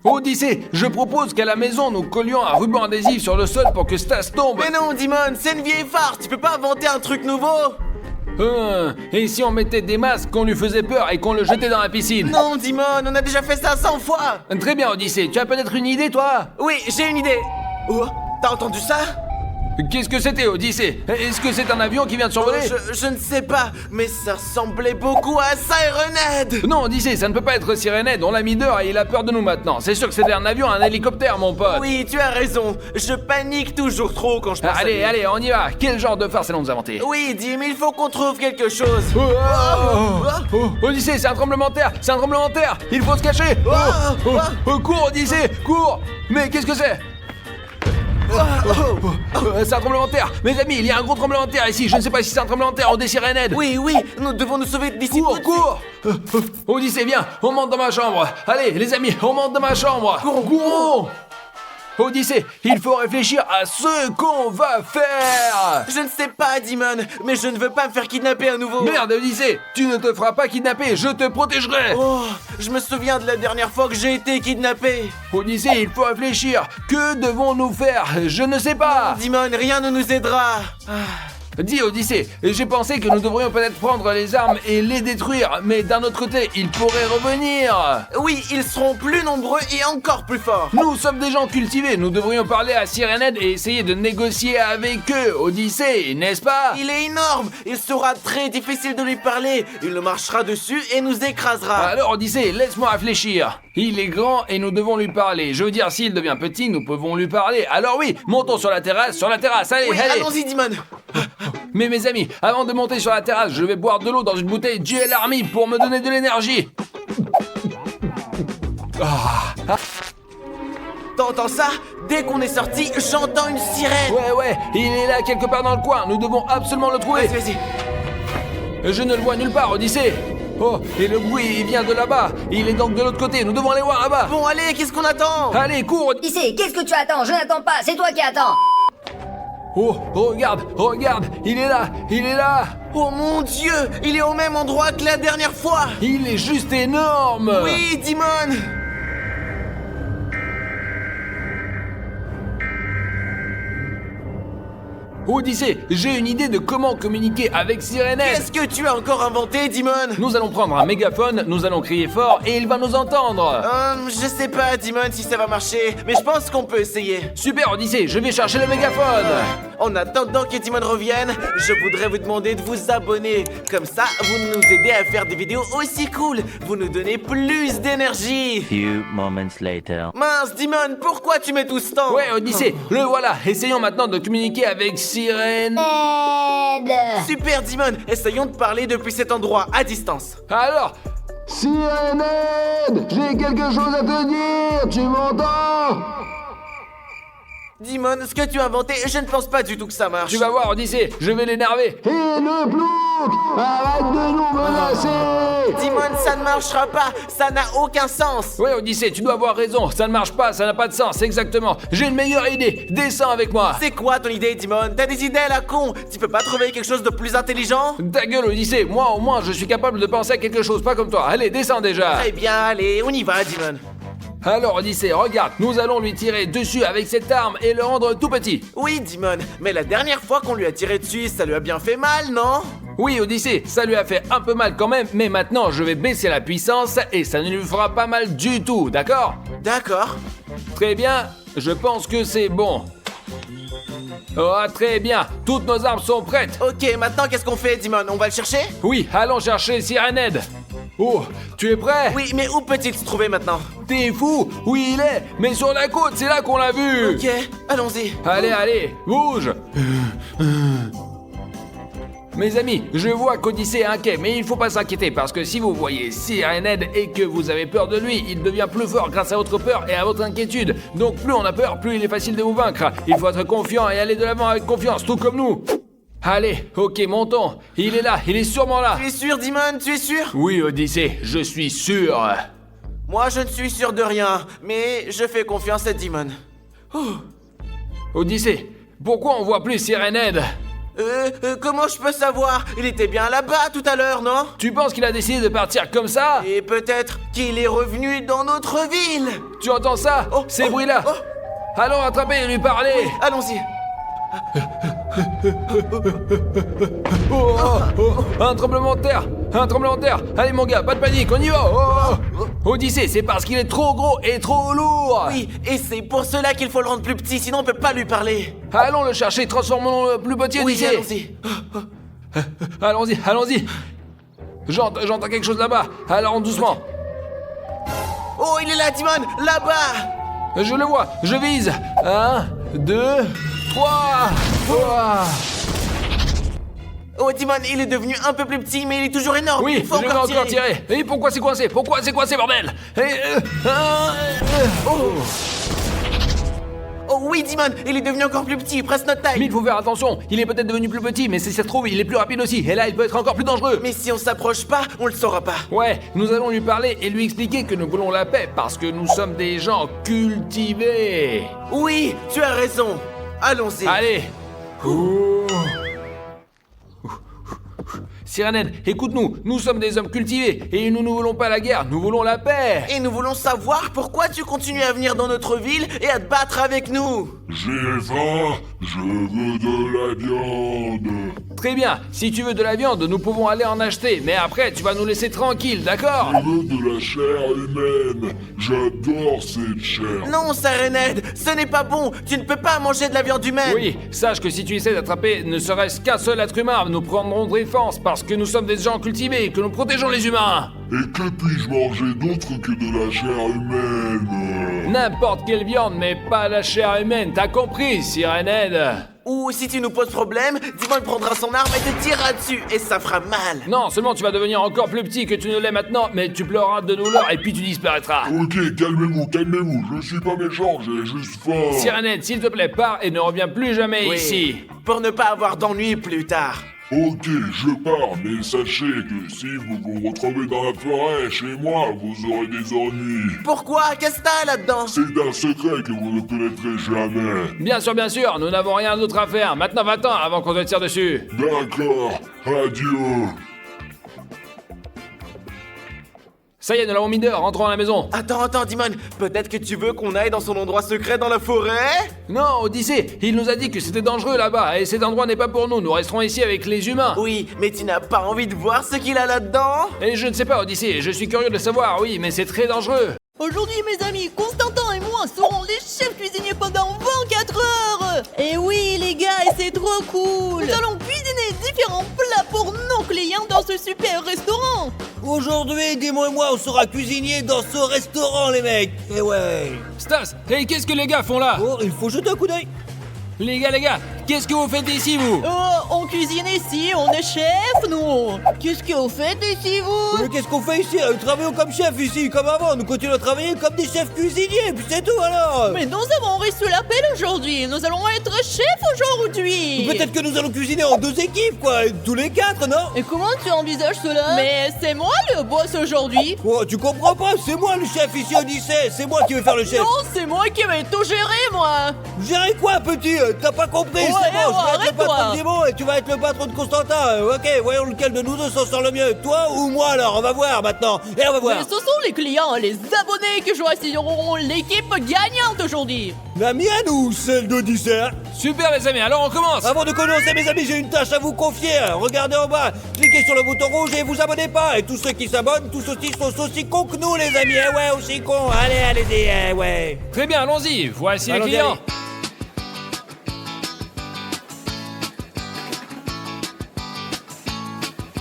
Odyssée, je propose qu'à la maison, nous collions un ruban adhésif sur le sol pour que Stas tombe. Mais non, Dimon, c'est une vieille farce, tu peux pas inventer un truc nouveau. Et si on mettait des masques, qu'on lui faisait peur et qu'on le jetait dans la piscine? Non, Dimon, on a déjà fait ça 100 fois. Très bien, Odyssée, tu as peut-être une idée, toi? Oui, j'ai une idée. Oh, t'as entendu ça? Qu'est-ce que c'était, Odyssée? Est-ce que c'est un avion qui vient de survoler? Je ne sais pas, mais ça ressemblait beaucoup à Sirenhead. Non, Odyssée, ça ne peut pas être Sirenhead, on l'a mis dehors et il a peur de nous maintenant. C'est sûr que c'était un avion, un hélicoptère, mon pote. Oui, tu as raison, je panique toujours trop quand je pense à lui. Allez, on y va. Quel genre de farce allons-nous inventer? Oui, Dim, il faut qu'on trouve quelque chose. Odyssée, c'est un tremblement de terre. Il faut se cacher. Cours, Odyssée, cours. Mais qu'est-ce que c'est? C'est un tremblement de terre. Mes amis, il y a un gros tremblement de terre ici. Je ne sais pas si c'est un tremblement de terre ou des Sirenhead. Oui, nous devons nous sauver d'ici. Cours. Odyssée, viens, on monte dans ma chambre. Allez, les amis, on monte dans ma chambre. Courons. Odyssée, il faut réfléchir à ce qu'on va faire. Je ne sais pas, Dimon, mais je ne veux pas me faire kidnapper à nouveau. Merde, Odyssée, tu ne te feras pas kidnapper, je te protégerai. Oh, je me souviens de la dernière fois que j'ai été kidnappé. Odyssée, il faut réfléchir. Que devons-nous faire? Je ne sais pas. Dimon, rien ne nous aidera. Dis, Odyssée, j'ai pensé que nous devrions peut-être prendre les armes et les détruire, mais d'un autre côté, ils pourraient revenir. Oui, ils seront plus nombreux et encore plus forts. Nous sommes des gens cultivés, nous devrions parler à Sirenhead et essayer de négocier avec eux, Odyssée, n'est-ce pas? Il est énorme, il sera très difficile de lui parler. Il nous marchera dessus et nous écrasera. Alors, Odyssée, laisse-moi réfléchir. Il est grand et nous devons lui parler. Je veux dire, s'il devient petit, nous pouvons lui parler. Alors oui, montons sur la terrasse, allez, oui, allez. Allons-y, Dimon. Mais mes amis, avant de monter sur la terrasse, je vais boire de l'eau dans une bouteille GL Army pour me donner de l'énergie. T'entends ça? Dès qu'on est sorti, j'entends une sirène. Ouais, il est là quelque part dans le coin. Nous devons absolument le trouver. Vas-y. Je ne le vois nulle part, Odyssée. Oh, et le bruit, il vient de là-bas. Il est donc de l'autre côté. Nous devons aller voir là-bas. Bon, allez, qu'est-ce qu'on attend? Allez, cours. Odyssée, qu'est-ce que tu attends? Je n'attends pas, c'est toi qui attends. Oh, regarde, il est là. Oh mon Dieu, il est au même endroit que la dernière fois. Il est juste énorme. Oui, Dimon. Odyssée, j'ai une idée de comment communiquer avec Sirenhead. Qu'est-ce que tu as encore inventé, Dimon? Nous allons prendre un mégaphone, nous allons crier fort et il va nous entendre. Je sais pas, Dimon, si ça va marcher, mais je pense qu'on peut essayer. Super, Odyssée, je vais chercher le mégaphone. En attendant que Dimon revienne, je voudrais vous demander de vous abonner. Comme ça, vous nous aidez à faire des vidéos aussi cool. Vous nous donnez plus d'énergie. Few moments later. Mince, Dimon, pourquoi tu mets tout ce temps? Ouais, Odyssée, le voilà. Essayons maintenant de communiquer avec Sirène. Aide. Super, Dimon, essayons de parler depuis cet endroit, à distance. Alors, Sirenhead, j'ai quelque chose à te dire, tu m'entends? Dimon, ce que tu as inventé, je ne pense pas du tout que ça marche. tu vas voir, Odyssée, je vais l'énerver. Et le plouc, arrête de nous menacer! Dimon, ça ne marchera pas, ça n'a aucun sens. Ouais, Odyssée, tu dois avoir raison. Ça ne marche pas, ça n'a pas de sens, exactement. J'ai une meilleure idée. Descends avec moi. C'est quoi ton idée, Dimon? T'as des idées à la con? Tu peux pas trouver quelque chose de plus intelligent? Ta gueule, Odyssée. Moi, au moins, je suis capable de penser à quelque chose, pas comme toi. Allez, descends déjà. Très bien, allez, on y va, Dimon. Alors, Odyssée, regarde. Nous allons lui tirer dessus avec cette arme et le rendre tout petit. Oui, Dimon, mais la dernière fois qu'on lui a tiré dessus, ça lui a bien fait mal, non? Oui, Odyssée, ça lui a fait un peu mal quand même, mais maintenant, je vais baisser la puissance et ça ne lui fera pas mal du tout, d'accord? D'accord. Très bien, je pense que c'est bon. Oh, très bien, toutes nos armes sont prêtes. Ok, maintenant qu'est-ce qu'on fait, Dimon? On va le chercher? Oui, allons chercher Sirenhead. Oh, tu es prêt? Oui, mais où peut-il se trouver maintenant? T'es fou? Oui, il est, mais sur la côte, c'est là qu'on l'a vu. Ok, allons-y. Allez, bouge. Mes amis, je vois qu'Odyssée est inquiet, mais il faut pas s'inquiéter parce que si vous voyez Sirenhead et que vous avez peur de lui, il devient plus fort grâce à votre peur et à votre inquiétude. Donc plus on a peur, plus il est facile de vous vaincre. Il faut être confiant et aller de l'avant avec confiance, tout comme nous. Allez, ok, montons. Il est là, il est sûrement là. Tu es sûr, Dimon? Tu es sûr? Oui, Odyssée, je suis sûr. Moi, je ne suis sûr de rien, mais je fais confiance à Dimon. Odyssée, pourquoi on voit plus Sirenhead? Comment je peux savoir? Il était bien là-bas tout à l'heure, non? Tu penses qu'il a décidé de partir comme ça? Et peut-être qu'il est revenu dans notre ville. Tu entends ça? Oh, Ces oh, bruits-là? oh. Allons attraper et lui parler. Allons-y. Oh, oh, oh, un tremblement de terre! Un tremblement de terre! Allez mon gars, pas de panique, on y va! Oh, oh. Odyssée, c'est parce qu'il est trop gros et trop lourd! Oui, et c'est pour cela qu'il faut le rendre plus petit, sinon on peut pas lui parler. Allons le chercher, transformons-le plus petit, Oui, Odyssée! allons-y. Allons-y, allons-y! J'entends quelque chose là-bas, alors doucement! Oh, il est là, Dimon, là-bas. Je le vois, je vise! 1, 2, 3! Oh, Dimon, il est devenu un peu plus petit, mais il est toujours énorme. Oui, il faut je vais encore tirer! Et pourquoi c'est coincé? Pourquoi c'est coincé, bordel? Oh oui, Dimon, il est devenu encore plus petit, presque notre taille. Mais il faut faire attention, il est peut-être devenu plus petit, mais si ça se trouve, il est plus rapide aussi, et là, il peut être encore plus dangereux. Mais si on s'approche pas, on le saura pas. Ouais, nous allons lui parler et lui expliquer que nous voulons la paix, parce que nous sommes des gens cultivés. Oui, tu as raison. Allons-y. Allez. Sirenhead, écoute-nous, nous sommes des hommes cultivés, et nous ne voulons pas la guerre, nous voulons la paix. Et nous voulons savoir pourquoi tu continues à venir dans notre ville et à te battre avec nous. J'ai faim, je veux de la viande. Très bien, si tu veux de la viande, nous pouvons aller en acheter, mais après, tu vas nous laisser tranquilles, d'accord? Je veux de la chair humaine. J'adore cette chair. Non, Sirenhead, ce n'est pas bon. Tu ne peux pas manger de la viande humaine. Oui, sache que si tu essaies d'attraper ne serait-ce qu'un seul être humain, nous prendrons défense parce que nous sommes des gens cultivés et que nous protégeons les humains. Et que puis-je manger d'autre que de la chair humaine? N'importe quelle viande, mais pas la chair humaine, t'as compris, Sirenhead? Ou si tu nous poses problème, Dimon prendra son arme et te tirera dessus, et ça fera mal. Non, seulement tu vas devenir encore plus petit que tu ne l'es maintenant, mais tu pleureras de douleur et puis tu disparaîtras. Ok, calmez-vous, calmez-vous. Je suis pas méchant, j'ai juste faim. Sirenhead, s'il te plaît, pars et ne reviens plus jamais Oui, ici. pour ne pas avoir d'ennui plus tard. Ok, je pars, mais sachez que si vous vous retrouvez dans la forêt, chez moi, vous aurez des ennuis. Pourquoi? Qu'est-ce que t'as là-dedans? C'est un secret que vous ne connaîtrez jamais. Bien sûr, nous n'avons rien d'autre à faire. Maintenant, va-t'en avant qu'on te tire dessus. D'accord, adieu. Ça y est, nous l'avons mis dehors, rentrons à la maison. Attends, Dimon, peut-être que tu veux qu'on aille dans son endroit secret dans la forêt? Non, Odyssée, il nous a dit que c'était dangereux là-bas, et cet endroit n'est pas pour nous, nous resterons ici avec les humains. Oui, mais tu n'as pas envie de voir ce qu'il a là-dedans? Et je ne sais pas, Odyssée, je suis curieux de savoir, oui, mais c'est très dangereux. Aujourd'hui, mes amis, Constantin et moi serons les chefs cuisiniers pendant 24 heures. Et oui, les gars, et c'est trop cool. Nous allons cuisiner différents plats pour nos clients dans ce super restaurant. Aujourd'hui, Dimon et moi, on sera cuisiniers dans ce restaurant, les mecs. Et ouais. Stas, et qu'est-ce que les gars font là? Oh, il faut jeter un coup d'œil. Les gars, qu'est-ce que vous faites ici, vous? Oh, on cuisine ici, on est chef, nous. Qu'est-ce que vous faites ici, vous? Mais qu'est-ce qu'on fait ici? Nous travaillons comme chef ici, comme avant. Nous continuons à travailler comme des chefs cuisiniers, puis c'est tout alors. Mais nous avons reçu l'appel aujourd'hui. Nous allons être chefs aujourd'hui. Peut-être que nous allons cuisiner en 2 équipes, quoi. Tous les 4, non? Et comment tu envisages cela? Mais c'est moi le boss aujourd'hui. Oh, tu comprends pas? C'est moi le chef ici, Odyssée. C'est moi qui vais faire le chef. Non, c'est moi qui vais tout gérer, moi. Gérer quoi, petit? T'as pas compris? Ouais, C'est bon, je vais être le arrête-toi. patron de Dimon et tu vas être le patron de Constantin. Ok, voyons lequel de nous deux s'en sort le mieux. Toi ou moi alors? On va voir maintenant. Et on va voir. Mais ce sont les clients, les abonnés que choisiront l'équipe gagnante aujourd'hui. La mienne ou celle d'Odyssée? Super les amis, alors on commence. Avant de commencer, mes amis, j'ai une tâche à vous confier. Regardez en bas, cliquez sur le bouton rouge et vous abonnez pas. Et tous ceux qui s'abonnent, tous aussi sont aussi cons que nous, les amis. Eh ouais, aussi cons. Allez, allez-y, eh ouais. Très bien, allons-y, voici les Allons-y, clients. allez.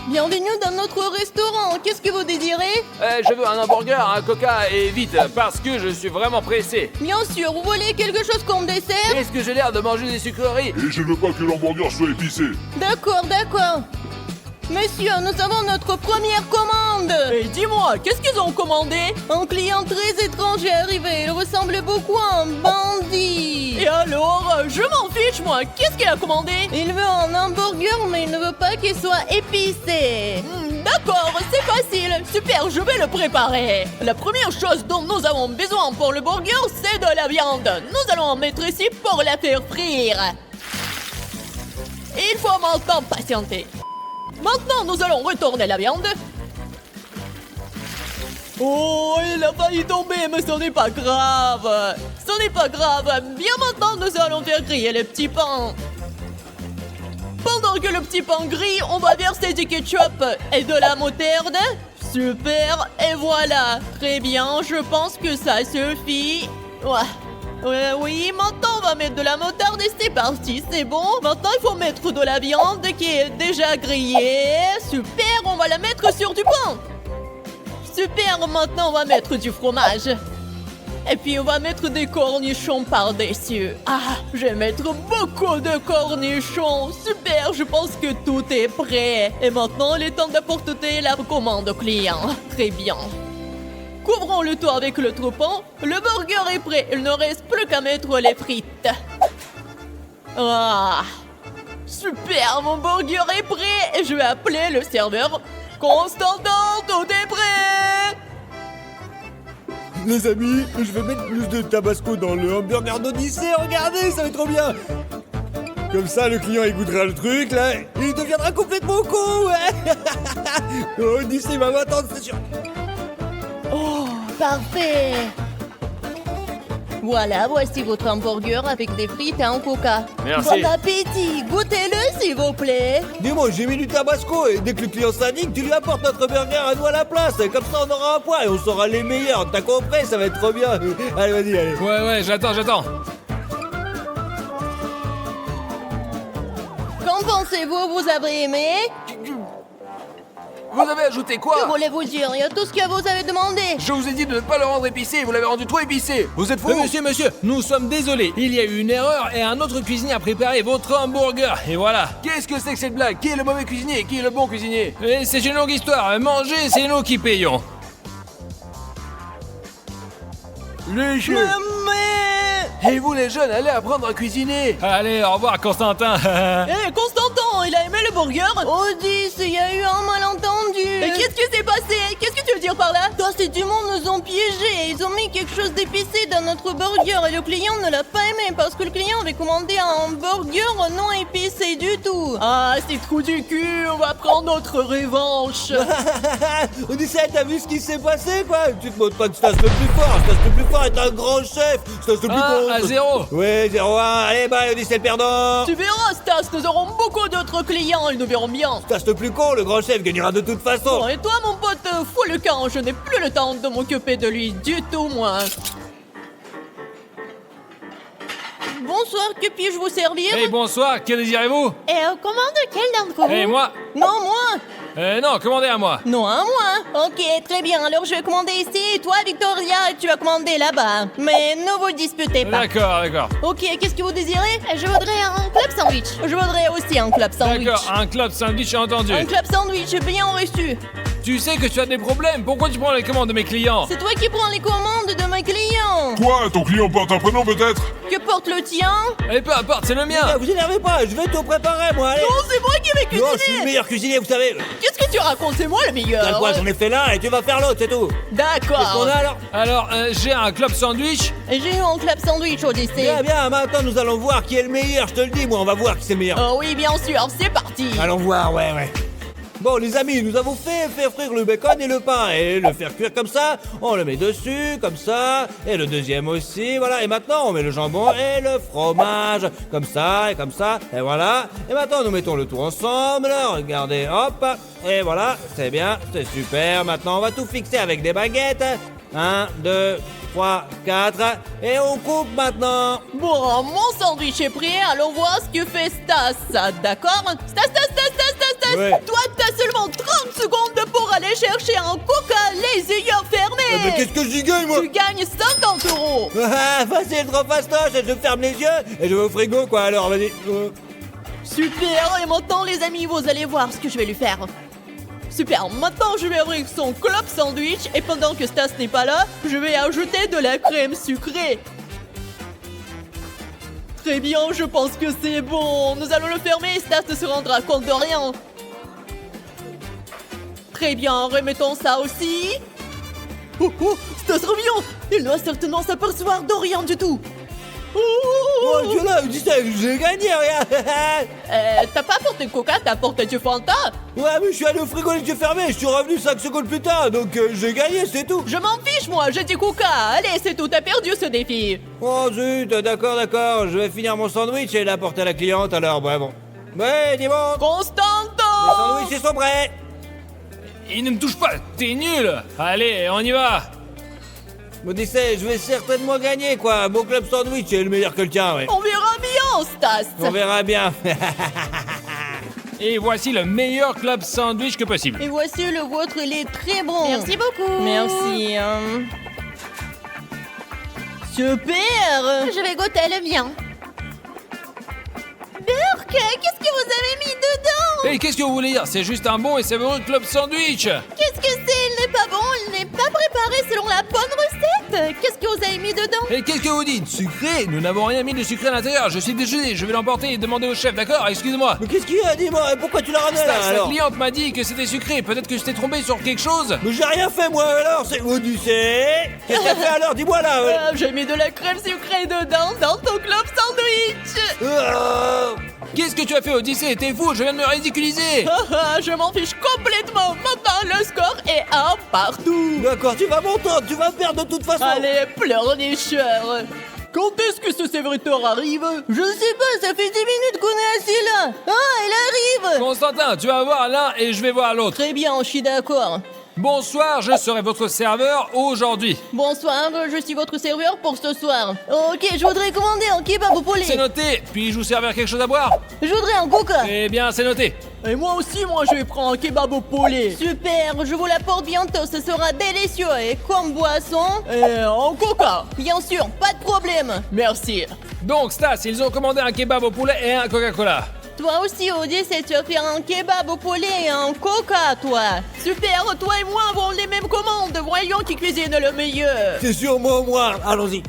Bienvenue dans notre restaurant. Qu'est-ce que vous désirez? Je veux un hamburger, un coca et vite, parce que je suis vraiment pressé. Bien sûr, vous voulez quelque chose comme dessert? Est-ce que j'ai l'air de manger des sucreries? Et je veux pas que l'hamburger soit épicé. D'accord. Monsieur, nous avons notre première commande. Et dis-moi, qu'est-ce qu'ils ont commandé? Un client très étrange est arrivé. Il ressemble beaucoup à un bandit. Et alors, je m'en fiche, moi. Qu'est-ce qu'il a commandé? Il veut un hamburger, mais il ne veut pas qu'il soit épicé. D'accord, c'est facile. Super, je vais le préparer. La première chose dont nous avons besoin pour le burger, c'est de la viande. Nous allons en mettre ici pour la faire frire. Il faut maintenant patienter. Maintenant, nous allons retourner la viande. Oh, il a failli tomber, mais ce n'est pas grave. Ce n'est pas grave. Bien maintenant, nous allons faire griller le petit pain. Pendant que le petit pain grille, on va verser du ketchup et de la moutarde. Super, et voilà. Très bien, je pense que ça suffit. Oui, maintenant on va mettre de la moutarde et c'est parti, c'est bon. Maintenant il faut mettre de la viande qui est déjà grillée. Super, on va la mettre sur du pain. Super, maintenant on va mettre du fromage. Et puis on va mettre des cornichons par-dessus. Ah, je vais mettre beaucoup de cornichons. Super, je pense que tout est prêt. Et maintenant il est temps d'apporter la commande au client. Très bien. Couvrons le tout avec le trou-pain. Le burger est prêt. Il ne reste plus qu'à mettre les frites. Ah, super, mon burger est prêt. Et je vais appeler le serveur. Constantin, tout est prêt. Les amis, je vais mettre plus de tabasco dans le hamburger d'Odyssée. Regardez, ça va être trop bien. Comme ça, le client il goûtera le truc, là. Il deviendra complètement con, ouais. Odyssée va m'attendre, c'est sûr. Oh, parfait. Voilà, voici votre hamburger avec des frites et un coca. Merci. Bon appétit. Goûtez-le, s'il vous plaît. Dis-moi, j'ai mis du tabasco et dès que le client s'indigne, tu lui apportes notre burger à nous à la place. Comme ça, on aura un point et on sera les meilleurs. T'as compris? Ça va être trop bien. Allez, vas-y, allez. Ouais, j'attends. Qu'en pensez-vous? Vous avez aimé? Vous avez ajouté Que quoi? voulez-vous dire? Il y a tout ce que vous avez demandé. Je vous ai dit de ne pas le rendre épicé, vous l'avez rendu trop épicé. Vous êtes fou? Monsieur, nous sommes désolés. Il y a eu une erreur et un autre cuisinier a préparé votre hamburger. Et voilà. Qu'est-ce que c'est que cette blague? Qui est le mauvais cuisinier et qui est le bon cuisinier? Et c'est une longue histoire. Manger, c'est nous qui payons. Les jeux. Et vous les jeunes, allez apprendre à cuisiner. Allez, au revoir, Constantin. Hé, Constantin, il a aimé le burger? Odysse, il y a eu un malentendu. Et qu'est-ce qui s'est passé? Qu'est-ce que tu veux dire par là? Ces du monde nous ont piégés. Ils ont mis quelque chose d'épicé dans notre burger et le client ne l'a pas aimé parce que le client avait commandé un burger non épicé du tout. Ah, c'est trou du cul, on va prendre notre revanche. Odyssée, t'as vu ce qui s'est passé, quoi? Tu te montres pas que Stas le plus fort. Stas le plus fort est un grand chef. Stas le plus con. À 0. Ouais, 0-1. Allez, bye, Odyssée le perdant. Tu verras, Stas, nous aurons beaucoup d'autres clients, ils nous verront bien. Stas le plus con, le grand chef gagnera de toute façon. Bon, et toi, mon pote, fous le camp, je n'ai plus le temps de m'occuper de lui du tout, moi. Bonsoir, que puis-je vous servir? Hey, bonsoir, que désirez-vous? Commande quel d'entre vous? Et moi? Non, moi. Non, commandez à moi. Non, à moi. Ok, très bien, alors je vais commander ici, et toi, Victoria, tu vas commander là-bas. Mais ne vous disputez pas. D'accord. Ok, qu'est-ce que vous désirez? Je voudrais un club sandwich. Je voudrais aussi un club sandwich. D'accord, un club sandwich entendu. Un club sandwich, bien reçu. Tu sais que tu as des problèmes. Pourquoi tu prends les commandes de mes clients? C'est toi qui prends les commandes de mes clients. Toi, ton client porte un prénom peut-être? Que porte le tien? Et peu importe, c'est le mien. Vous énervez pas, je vais tout préparer, moi, allez. Non, c'est moi qui vais Non, je suis le cuisiner. meilleur cuisinier, vous savez. Qu'est-ce que tu racontes? C'est moi le T'as meilleur. quoi, j'en ai fait l'un et tu vas faire l'autre, c'est tout. Qu'est-ce qu'on D'accord. a alors? Alors, j'ai un club sandwich. Et j'ai eu un club sandwich, Odyssée. Bien, maintenant nous allons voir qui est le meilleur, je te le dis, moi, on va voir qui c'est le meilleur. Oh oui, bien sûr, c'est parti. Allons voir, ouais. Bon, les amis, nous avons fait faire frire le bacon et le pain. Et le faire cuire comme ça, on le met dessus, comme ça. Et le deuxième aussi, voilà. Et maintenant, on met le jambon et le fromage. Comme ça, et voilà. Et maintenant, nous mettons le tout ensemble. Regardez, hop. Et voilà, c'est bien, c'est super. Maintenant, on va tout fixer avec des baguettes. 1, 2, 3, 4. Et on coupe maintenant. Bon, mon sandwich est prêt, allons voir ce que fait Stas. D'accord? Stas. Ouais. Toi, t'as seulement 30 secondes pour aller chercher un coca les yeux fermés. Mais qu'est-ce que j'y gagne, moi? Tu gagnes 50 €. Ah, facile, trop fastoche. Je ferme les yeux et je vais au frigo, quoi. Alors, vas-y. Super, et maintenant les amis, vous allez voir ce que je vais lui faire. Super, maintenant je vais ouvrir son club sandwich et pendant que Stas n'est pas là, je vais ajouter de la crème sucrée. Très bien, je pense que c'est bon. Nous allons le fermer et Stas ne se rendra compte de rien. Très bien, remettons ça aussi. Oh, Stas revient. Il doit certainement s'apercevoir de rien du tout. Oh, tu es là, Odyssée, j'ai gagné, regarde. T'as pas apporté Coca, t'as apporté du Fanta. Ouais, mais je suis allé au frigo les yeux fermés, je suis revenu 5 secondes plus tard, donc j'ai gagné, c'est tout. Je m'en fiche, moi, j'ai dit Coca. Allez, c'est tout, t'as perdu ce défi. Oh zut, d'accord, je vais finir mon sandwich et l'apporter à la cliente, alors, ouais, bon. Ouais, dis bon. Les Constantin. sandwichs, ils sont prêts. Il ne me touche pas, t'es nul. Allez, on y va. Odyssée, je vais certainement gagner, quoi. Mon club sandwich est le meilleur que le tien, ouais. On verra bien, Stas. On verra bien. Et voici le meilleur club sandwich que possible. Et voici le vôtre, il est très bon. Merci beaucoup. Merci. Super. Je vais goûter le mien. Burk, qu'est-ce que vous avez mis dedans? Et qu'est-ce que vous voulez dire? C'est juste un bon et savoureux club sandwich. Qu'est-ce que c'est? Il n'est pas bon, il n'est pas préparé selon la bonne recette. Qu'est-ce que vous avez mis dedans? Et qu'est-ce que vous dites? Sucré? Nous n'avons rien mis de sucré à l'intérieur. Je suis désolé, je vais l'emporter et demander au chef, d'accord? Excusez-moi. Mais qu'est-ce qu'il y a, dis-moi, pourquoi tu l'as ramené là, La alors? cliente m'a dit que c'était sucré. Peut-être que je t'ai trompé sur quelque chose. Mais j'ai rien fait, moi, alors, c'est Odyssée. Qu'est-ce que t'as fait, alors? Dis-moi, là. J'ai mis de la crème sucrée dedans dans ton club sandwich. Qu'est-ce que tu as fait, Odyssée? T'es fou, je viens de me ridiculiser. Je m'en fiche complètement. Maintenant, le score est 1 partout. D'accord, tu vas m'entendre, tu vas perdre de toute façon. Allez, pleurnicheur. Quand est-ce que ce serviteur arrive? Je sais pas, ça fait 10 minutes qu'on est assis là. Ah, il arrive. Constantin, tu vas voir l'un et je vais voir l'autre. Très bien, je suis d'accord. Bonsoir, je serai votre serveur aujourd'hui. Bonsoir, je suis votre serveur pour ce soir. Ok, je voudrais commander un kebab au poulet. C'est noté. Puis-je vous servir quelque chose à boire? Je voudrais un Coca. Eh bien, c'est noté. Et moi aussi, je vais prendre un kebab au poulet. Super, je vous l'apporte bientôt, ce sera délicieux. Et comme boisson, Un Coca. bien sûr, pas de problème. Merci. Donc, Stas, ils ont commandé un kebab au poulet et un Coca-Cola. Toi aussi, Odyssée, tu vas faire un kebab au poulet et un Coca, toi. Super, toi et moi avons les mêmes commandes. Voyons qui cuisine le meilleur. C'est sûrement moi, allons-y.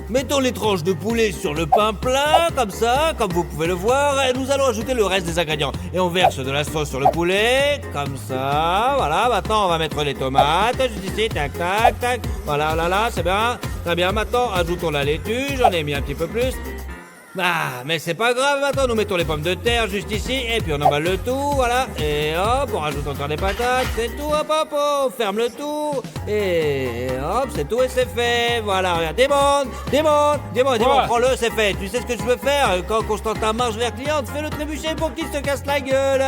Mettons les tranches de poulet sur le pain plat, comme ça, comme vous pouvez le voir, et nous allons ajouter le reste des ingrédients. Et on verse de la sauce sur le poulet, comme ça, voilà, maintenant on va mettre les tomates, juste ici, tac, tac, tac, voilà, là, c'est bien, très bien, maintenant ajoutons la laitue, j'en ai mis un petit peu plus. Ah, mais c'est pas grave, maintenant nous mettons les pommes de terre juste ici, et puis on emballe le tout, voilà, et hop, on rajoute encore des patates, c'est tout, hop, on ferme le tout, et hop, c'est tout et c'est fait, voilà, regarde, démonte, prends-le, c'est fait, tu sais ce que je veux faire, quand Constantin marche vers cliente, fais-le trébucher pour qu'il se casse la gueule,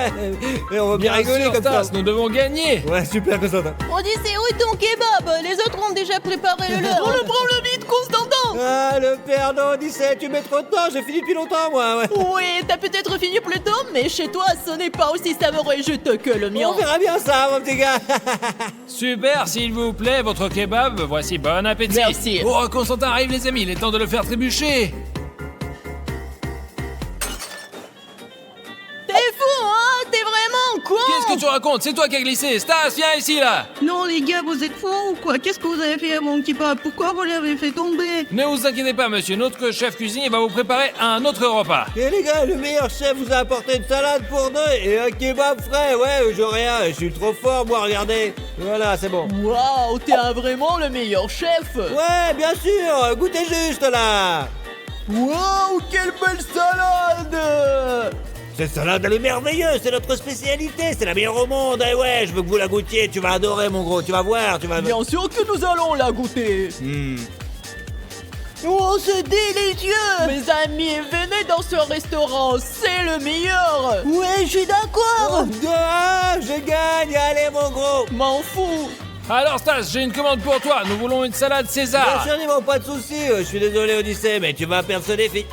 et on va bien rigoler sûr, comme ça. Stas, nous devons gagner. Ouais, super, Constantin. Odyssée, où est ton kebab? Les autres ont déjà préparé le leur. Prends-le vite, Constantin. Ah, le père d'Odyssée, tu mets trop de temps, j'ai fini depuis longtemps, moi, ouais. Oui, t'as peut-être fini plus tôt, mais chez toi, ce n'est pas aussi savoureux et juteux que le mien. On verra bien ça, mon petit gars. Super, s'il vous plaît, votre kebab. Voici, bon appétit. Merci. Oh, Constantin arrive, les amis, il est temps de le faire trébucher. T'es fou, hein? T'es vraiment con. Qu'est-ce que tu racontes? C'est toi qui as glissé. Stas, viens ici, là. Non les gars, vous êtes fous ou quoi? Qu'est-ce que vous avez fait à mon kebab? Pourquoi vous l'avez fait tomber? Ne vous inquiétez pas, monsieur. Notre chef cuisinier va vous préparer un autre repas. Et les gars, le meilleur chef vous a apporté une salade pour deux et un kebab frais. Ouais, j'ai rien, je suis trop fort, moi, regardez. Voilà, c'est bon. Waouh, t'es vraiment le meilleur chef. Ouais, bien sûr, goûtez juste, là. Waouh, quelle belle salade. Cette salade, elle est merveilleuse, c'est notre spécialité, c'est la meilleure au monde. Et ouais, je veux que vous la goûtiez, tu vas adorer, mon gros, tu vas voir, tu vas... Bien sûr que nous allons la goûter. Oh, c'est délicieux. Mes amis, venez dans ce restaurant, c'est le meilleur. Ouais, je suis d'accord. 2-1, je gagne, allez, mon gros. M'en fous. Alors, Stas, j'ai une commande pour toi. Nous voulons une salade César. Bien sûr, Nimo, pas de soucis, je suis désolé, Odyssée, mais tu vas perdre ce défi.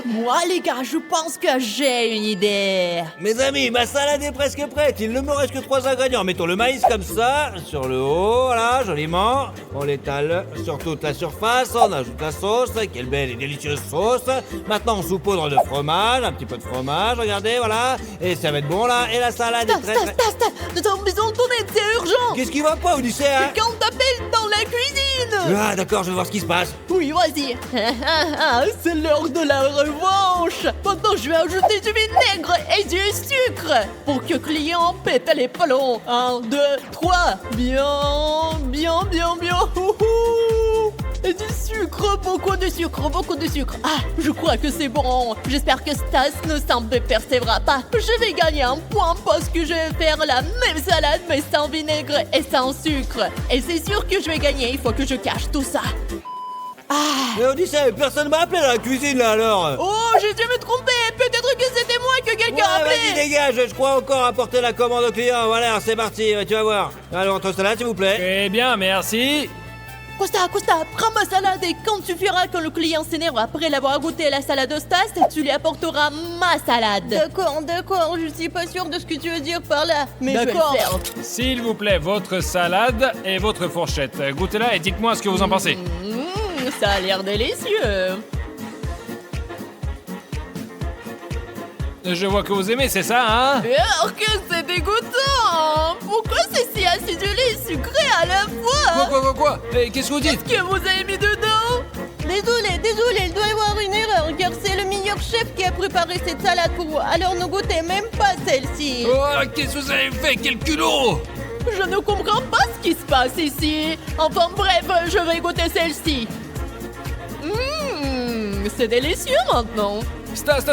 Moi, les gars, je pense que j'ai une idée. Mes amis, ma salade est presque prête. Il ne me reste que 3 ingrédients. Mettons le maïs comme ça, sur le haut, voilà, joliment. On l'étale sur toute la surface. On ajoute la sauce. Quelle belle et délicieuse sauce. Maintenant, on saupoudre de fromage, un petit peu de fromage, regardez, voilà. Et ça va être bon, là. Et la salade est très... Nous avons besoin de ton aide, c'est urgent. Qu'est-ce qui va pas, Odyssée, hein? Quelqu'un t'appelle dans la cuisine. Ah, d'accord, je vais voir ce qui se passe. Oui, vas-y. C'est l'heure de la revanche. Maintenant, je vais ajouter du vinaigre et du sucre pour que client pète les plombs. 1, 2, 3. Bien. Ouhou. Et beaucoup de sucre, beaucoup de sucre. Ah, je crois que c'est bon. J'espère que Stas ne s'en dépercevra pas. Je vais gagner un point parce que je vais faire la même salade mais sans vinaigre et sans sucre. Et c'est sûr que je vais gagner, il faut que je cache tout ça. Mais Odyssée, personne m'a appelé dans la cuisine là alors. Oh, j'ai dû me tromper. Peut-être que c'était moi que quelqu'un a appelé. Vas-y, dégage, je crois encore apporter la commande au client. Voilà, c'est parti, tu vas voir. Alors, entre salade, s'il vous plaît. Très bien, merci. Costa, prends ma salade et quand tu verras que le client s'énerve après l'avoir goûté la salade de Stas, tu lui apporteras ma salade. D'accord, je suis pas sûre de ce que tu veux dire par là, mais je vais le faire. S'il vous plaît, votre salade et votre fourchette. Goûtez-la et dites-moi ce que vous en pensez. Ça a l'air délicieux. Je vois que vous aimez, c'est ça, hein? Alors que c'est dégoûtant. Pourquoi c'est si acidulé et sucré à la fois? Quoi? Qu'est-ce que vous dites? Qu'est-ce que vous avez mis dedans? Désolé, il doit y avoir une erreur, car c'est le meilleur chef qui a préparé cette salade pour vous. Alors ne goûtez même pas celle-ci. Oh, qu'est-ce que vous avez fait? Quel culot! Je ne comprends pas ce qui se passe ici. Enfin bref, je vais goûter celle-ci. C'est délicieux maintenant. Stas,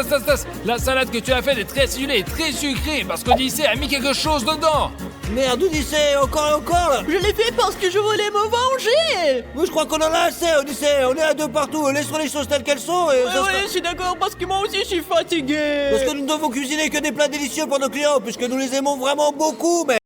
la salade que tu as faite est très acidulée et très sucrée parce qu'Odyssée a mis quelque chose dedans. Merde, Odyssée, encore là. Je l'ai fait parce que je voulais me venger. Moi, je crois qu'on en a assez, Odyssée. On est à deux partout. Laissons les choses telles qu'elles sont. Et je suis d'accord parce que moi aussi je suis fatigué. Parce que nous ne devons cuisiner que des plats délicieux pour nos clients, puisque nous les aimons vraiment beaucoup, mais...